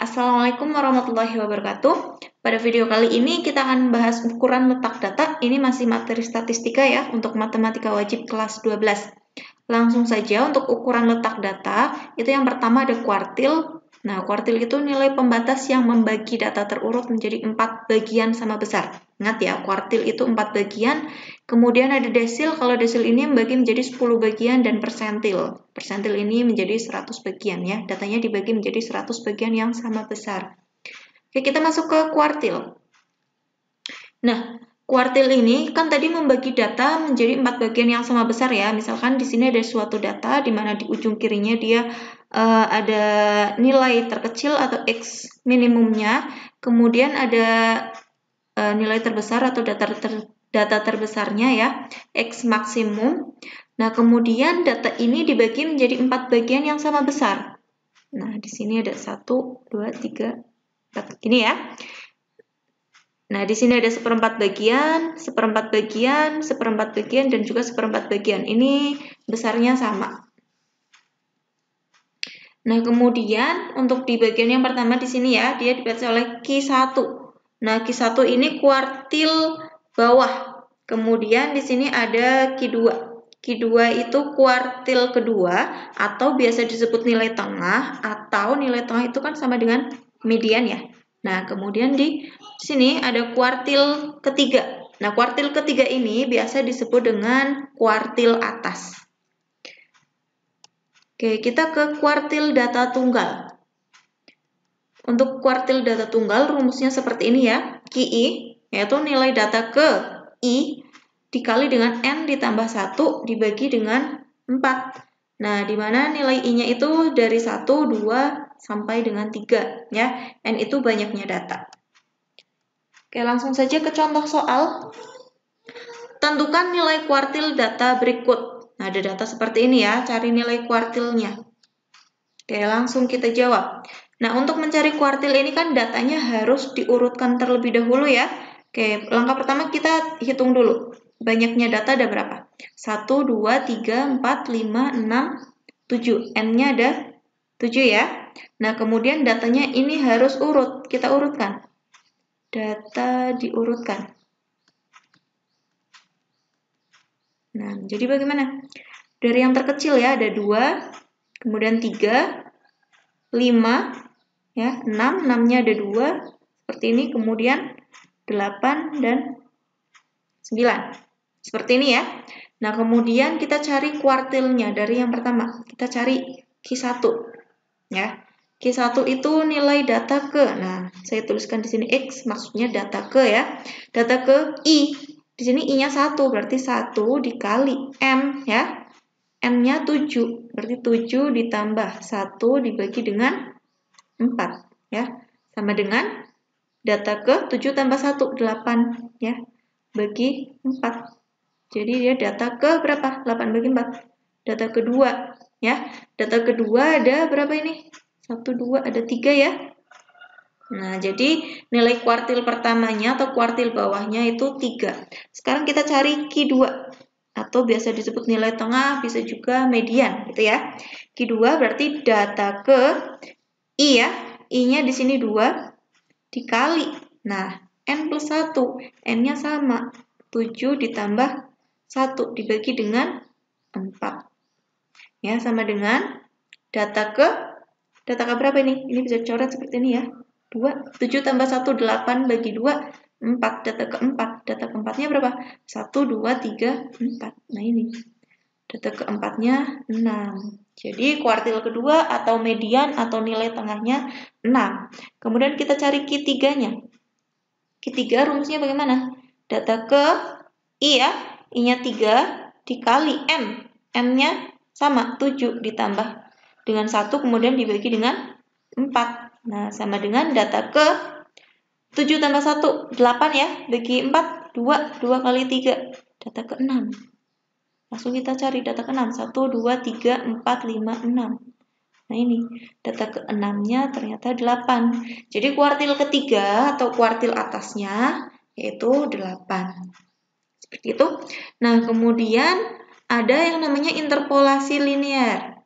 Assalamualaikum warahmatullahi wabarakatuh. Pada video kali ini kita akan bahas ukuran letak data. Ini masih materi statistika ya, untuk matematika wajib kelas 12. Langsung saja untuk ukuran letak data, itu yang pertama ada kuartil. Nah, kuartil itu nilai pembatas yang membagi data terurut menjadi 4 bagian sama besar. Ingat ya, kuartil itu 4 bagian. Kemudian ada desil, kalau desil ini membagi menjadi 10 bagian, dan persentil. Persentil ini menjadi 100 bagian ya, datanya dibagi menjadi 100 bagian yang sama besar. Oke, kita masuk ke kuartil. Nah, kuartil ini kan tadi membagi data menjadi 4 bagian yang sama besar ya. Misalkan di sini ada suatu data di mana di ujung kirinya dia ada nilai terkecil atau X minimumnya, kemudian ada nilai terbesar atau data terbesarnya ya, X maksimum. Nah, kemudian data ini dibagi menjadi 4 bagian yang sama besar. Nah, di sini ada 1, 2, 3, 4. Ini ya. Nah, di sini ada seperempat bagian, seperempat bagian, seperempat bagian, dan juga seperempat bagian. Ini besarnya sama. Nah, kemudian untuk di bagian yang pertama di sini ya, dia dibaca oleh Q1. Nah, Q1 ini kuartil bawah. Kemudian di sini ada Q2. Q2 itu kuartil kedua, atau biasa disebut nilai tengah, atau nilai tengah itu kan sama dengan median ya. Nah, kemudian di sini ada kuartil ketiga. Nah, kuartil ketiga ini biasa disebut dengan kuartil atas. Oke, kita ke kuartil data tunggal. Untuk kuartil data tunggal, rumusnya seperti ini ya. QI, yaitu nilai data ke I, dikali dengan N ditambah 1, dibagi dengan 4. Nah, di mana nilai I-nya itu dari 1, 2, sampai dengan 3 ya. N itu banyaknya data. Oke, langsung saja ke contoh soal. Tentukan nilai kuartil data berikut. Nah, ada data seperti ini ya, cari nilai kuartilnya. Oke, langsung kita jawab. Nah, untuk mencari kuartil ini kan datanya harus diurutkan terlebih dahulu ya. Oke, langkah pertama kita hitung dulu. Banyaknya data ada berapa? 1, 2, 3, 4, 5, 6, 7. N-nya ada 7 ya. Nah, kemudian datanya ini harus urut. Kita urutkan. Data diurutkan. Nah, jadi bagaimana? Dari yang terkecil ya, ada 2, kemudian 3, 5, ya, 6, 6-nya ada 2, seperti ini, kemudian 8 dan 9. Seperti ini ya. Nah, kemudian kita cari kuartilnya dari yang pertama. Kita cari Q1. Ya. Q1 itu nilai data ke. Nah, saya tuliskan di sini X, maksudnya data ke ya. Data ke I. Di sini I-nya 1, berarti 1 dikali M ya. M-nya 7, berarti 7 ditambah 1 dibagi dengan 4 ya. Sama dengan data ke 7 tambah 1, 8 ya. Bagi 4. Jadi dia data ke berapa? 8 bagi 4. Data kedua ya. Data kedua ada berapa ini? 1, 2, ada 3 ya. Nah, jadi nilai kuartil pertamanya atau kuartil bawahnya itu 3. Sekarang kita cari Q2. Atau biasa disebut nilai tengah, bisa juga median gitu ya. Q2 berarti data ke I ya. I-nya di sini 2 dikali. Nah, N plus 1. N-nya sama. 7 ditambah 1 dibagi dengan 4. Ya, sama dengan data ke berapa ini? Ini bisa coret seperti ini ya. 2. 7 tambah 1, 8 bagi 2, 4. Data keempat. Data keempatnya berapa? 1, 2, 3, 4. Nah, ini. Data keempatnya 6. Jadi kuartil kedua atau median atau nilai tengahnya 6. Kemudian kita cari Q3-nya. Q3 rumusnya bagaimana? Data ke I ya. I-nya 3 dikali M. M-nya sama 7 ditambah dengan 1 kemudian dibagi dengan 4. Nah, sama dengan data ke 7 tambah 1, 8 ya. Bagi 4, 2. 2 kali 3. Data ke 6. Langsung kita cari data ke-6. 1, 2, 3, 4, 5, 6. Nah, ini. Data ke-6-nya ternyata 8. Jadi kuartil ketiga atau kuartil atasnya yaitu 8. Seperti itu. Nah, kemudian ada yang namanya interpolasi linear.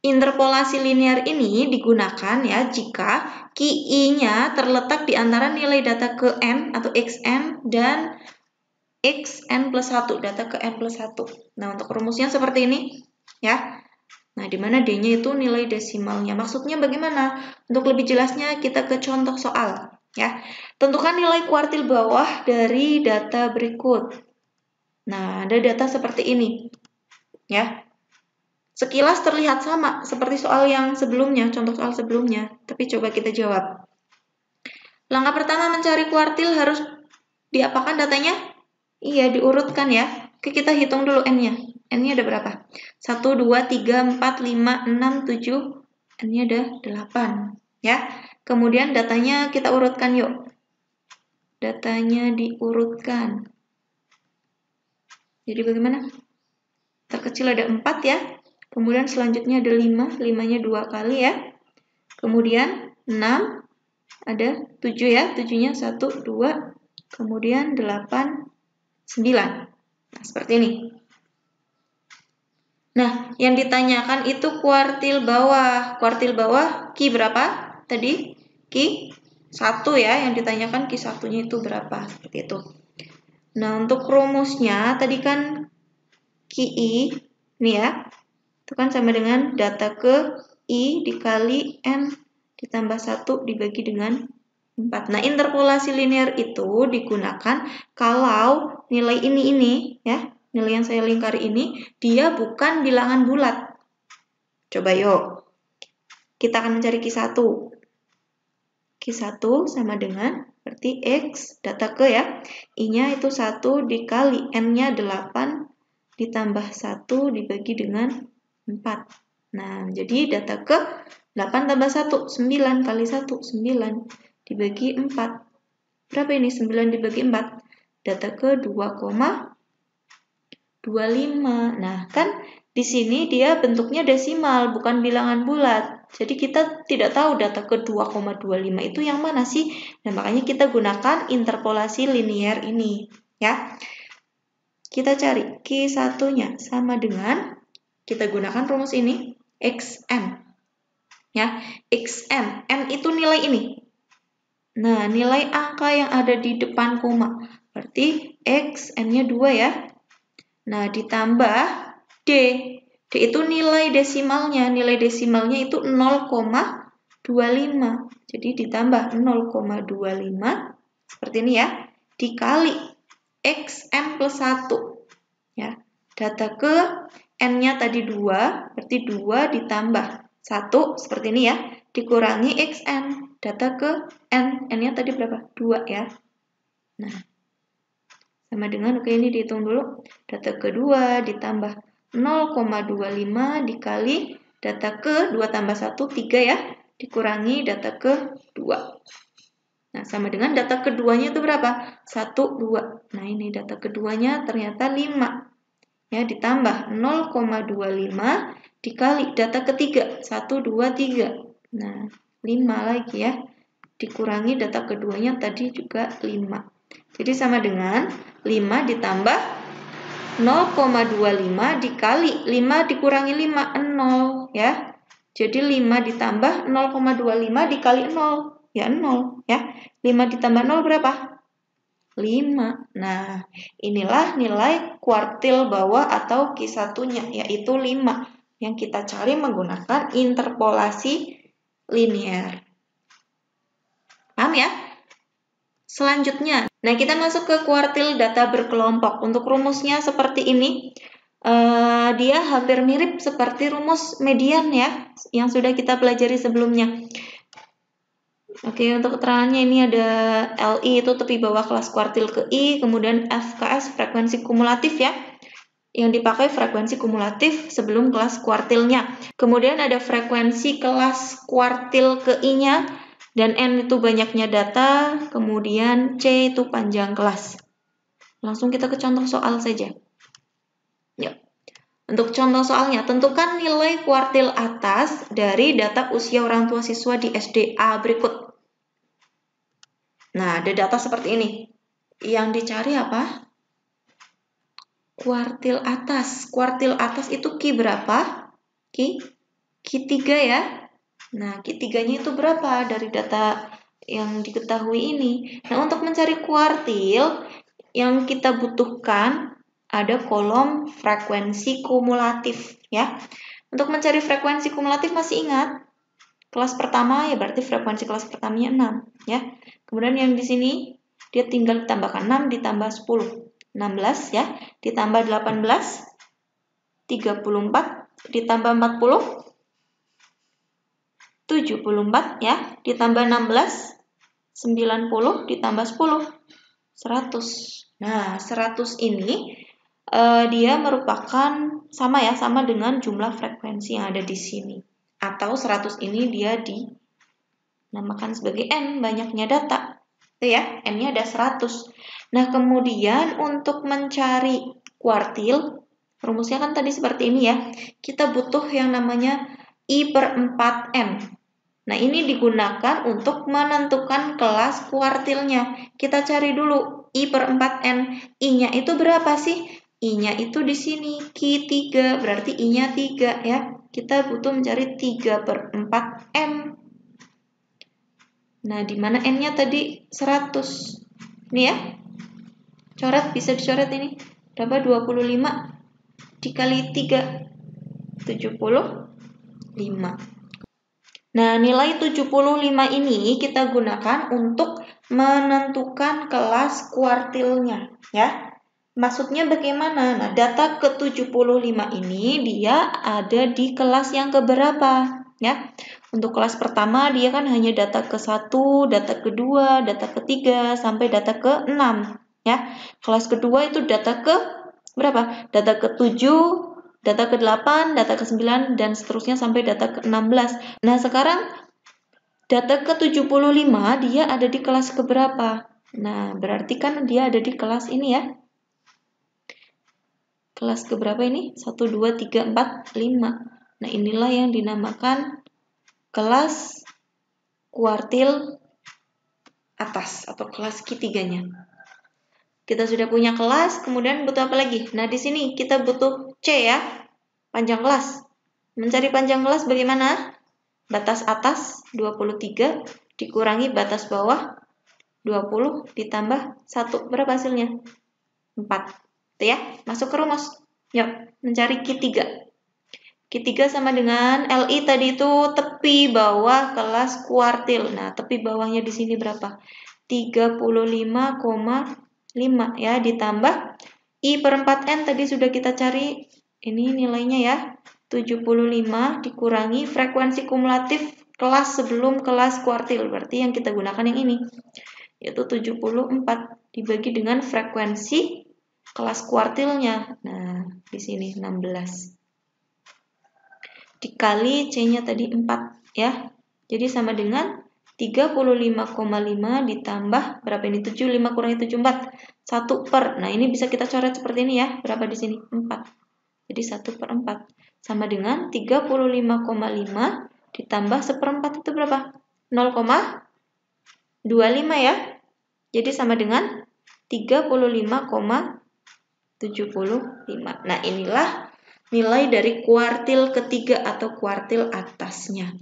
interpolasi linear ini digunakan ya jika KI-nya terletak di antara nilai data ke N atau XN dan XN plus 1, data ke N plus 1. Nah, untuk rumusnya seperti ini ya. Nah, di mana D-nya itu nilai desimalnya. Maksudnya bagaimana? Untuk lebih jelasnya kita ke contoh soal ya. Tentukan nilai kuartil bawah dari data berikut. Nah, ada data seperti ini ya. Sekilas terlihat sama seperti soal yang sebelumnya, contoh soal sebelumnya, tapi coba kita jawab. Langkah pertama mencari kuartil harus diapakan datanya? Iya, diurutkan ya. Oke, kita hitung dulu N-nya. N-nya ada berapa? 1, 2, 3, 4, 5, 6, 7. N-nya ada 8. Ya. Kemudian datanya kita urutkan yuk. Datanya diurutkan. Jadi bagaimana? Terkecil ada 4 ya. Kemudian selanjutnya ada 5. 5-nya 2 kali ya. Kemudian 6. Ada 7 ya. 7-nya 1, 2. Kemudian 8, 9. Nah, seperti ini. Nah, yang ditanyakan itu kuartil bawah. Kuartil bawah Ki berapa? Tadi Ki 1 ya, yang ditanyakan Ki 1-nya itu berapa? Seperti itu. Nah, untuk rumusnya tadi kan Ki I, ini ya, itu kan sama dengan data ke I dikali N ditambah 1 dibagi dengan 4. Nah, interpolasi linear itu digunakan kalau nilai ini ya, nilai yang saya lingkari ini, dia bukan bilangan bulat. Coba yuk. Kita akan mencari Q1. Q1 sama dengan, berarti X, data ke ya. I-nya itu 1 dikali N-nya 8 ditambah 1 dibagi dengan 4. Nah, jadi data ke 8 tambah 1, 9 kali 1, 9 dibagi 4. Berapa ini? 9 dibagi 4. Data ke 2,25. Nah, kan di sini dia bentuknya desimal, bukan bilangan bulat. Jadi kita tidak tahu data ke 2,25 itu yang mana sih? Nah, makanya kita gunakan interpolasi linear ini, ya. Kita cari Q1-nya sama dengan, kita gunakan rumus ini, XN. Ya, XN. N itu nilai ini. Nah, nilai angka yang ada di depan koma. Berarti X, N-nya 2 ya. Nah, ditambah D. D itu nilai desimalnya. Nilai desimalnya itu 0,25. Jadi ditambah 0,25. Seperti ini ya. Dikali XN plus 1. Ya. Data ke N-nya tadi 2. Berarti 2 ditambah 1. Seperti ini ya. Dikurangi XN. Data ke N. N-nya tadi berapa? 2 ya. Nah, sama dengan, oke ini dihitung dulu. Data kedua ditambah 0,25 dikali data ke 2 tambah 1, 3 ya. Dikurangi data ke 2. Nah, sama dengan data keduanya itu berapa? 1, 2. Nah, ini data keduanya ternyata 5. Ya, ditambah 0,25 dikali data ketiga. 1, 2, 3. Nah, 5 lagi ya. Dikurangi data keduanya tadi juga 5. Jadi sama dengan 5 ditambah 0,25 dikali 5 dikurangi 5, 0 ya. Jadi 5 ditambah 0,25 dikali 0, ya 0 ya. 5 ditambah 0 berapa? 5. Nah, inilah nilai kuartil bawah atau Q1-nya, yaitu 5. Yang kita cari menggunakan interpolasi linear. Paham ya? Selanjutnya, nah kita masuk ke kuartil data berkelompok. Untuk rumusnya seperti ini. Dia hampir mirip seperti rumus median ya, yang sudah kita pelajari sebelumnya. Oke, untuk keterangannya ini ada LI itu tepi bawah kelas kuartil ke I, kemudian FKS frekuensi kumulatif ya. Yang dipakai frekuensi kumulatif sebelum kelas kuartilnya. Kemudian ada frekuensi kelas kuartil ke I-nya, dan N itu banyaknya data, kemudian C itu panjang kelas. Langsung kita ke contoh soal saja. Yuk. Untuk contoh soalnya, tentukan nilai kuartil atas dari data usia orang tua siswa di SDA berikut. Nah, ada data seperti ini. Yang dicari apa? Kuartil atas. Kuartil atas itu Ki berapa? Ki Q3 ya. Nah, Q3-nya itu berapa dari data yang diketahui ini? Nah, untuk mencari kuartil, yang kita butuhkan ada kolom frekuensi kumulatif ya. Untuk mencari frekuensi kumulatif masih ingat? Kelas pertama ya berarti frekuensi kelas pertamanya 6 ya. Kemudian yang di sini dia tinggal ditambahkan 6 ditambah 10. 16 ya, ditambah 18, 34, ditambah 40, 74 ya, ditambah 16, 90, ditambah 10, 100. Nah, 100 ini dia merupakan sama dengan jumlah frekuensi yang ada di sini. Atau 100 ini dia dinamakan sebagai N, banyaknya data. Itu ya, N-nya ada 100. Nah, kemudian untuk mencari kuartil, rumusnya kan tadi seperti ini ya. Kita butuh yang namanya I/4N. Nah, ini digunakan untuk menentukan kelas kuartilnya. Kita cari dulu I/4N. I-nya itu berapa sih? I-nya itu di sini, Q3, berarti I-nya 3 ya. Kita butuh mencari 3/4N. Nah, di mana N-nya tadi 100. Ini ya. Coret, bisa dicoret ini. Berapa? 25 dikali 3. 75. Nah, nilai 75 ini kita gunakan untuk menentukan kelas kuartilnya, ya. Maksudnya bagaimana? Nah, data ke-75 ini dia ada di kelas yang keberapa, ya. Untuk kelas pertama dia kan hanya data ke-1, data ke-2, data ke-3 sampai data ke-6, ya. Kelas kedua itu data ke berapa? Data ke-7, data ke-8, data ke-9, dan seterusnya sampai data ke-16. Nah, sekarang data ke-75 dia ada di kelas keberapa? Nah, berarti kan dia ada di kelas ini ya. Kelas keberapa ini? 1, 2, 3, 4, 5. Nah, inilah yang dinamakan kelas kuartil atas atau kelas Q3-nya. Kita sudah punya kelas, kemudian butuh apa lagi? Nah, di sini kita butuh C ya, panjang kelas. Mencari panjang kelas bagaimana? Batas atas 23 dikurangi batas bawah 20 ditambah 1. Berapa hasilnya? 4. Itu ya, masuk ke rumus. Yuk, mencari Q3. Q3 sama dengan LI tadi itu tepi bawah kelas kuartil. Nah, tepi bawahnya di sini berapa? 35,5 ya, ditambah I/4N tadi sudah kita cari. Ini nilainya ya. 75 dikurangi frekuensi kumulatif kelas sebelum kelas kuartil. Berarti yang kita gunakan yang ini. Yaitu 74 dibagi dengan frekuensi kelas kuartilnya. Nah, di sini 16. Dikali C-nya tadi 4 ya. Jadi sama dengan 35,5 ditambah berapa ini? 75 kurangi 74. 1 per. Nah, ini bisa kita coret seperti ini ya. Berapa di sini? 4. Jadi 1/4. Sama dengan 35,5 ditambah 1/4 itu berapa? 0,25 ya. Jadi sama dengan 35,75. Nah, inilah nilai dari kuartil ketiga atau kuartil atasnya.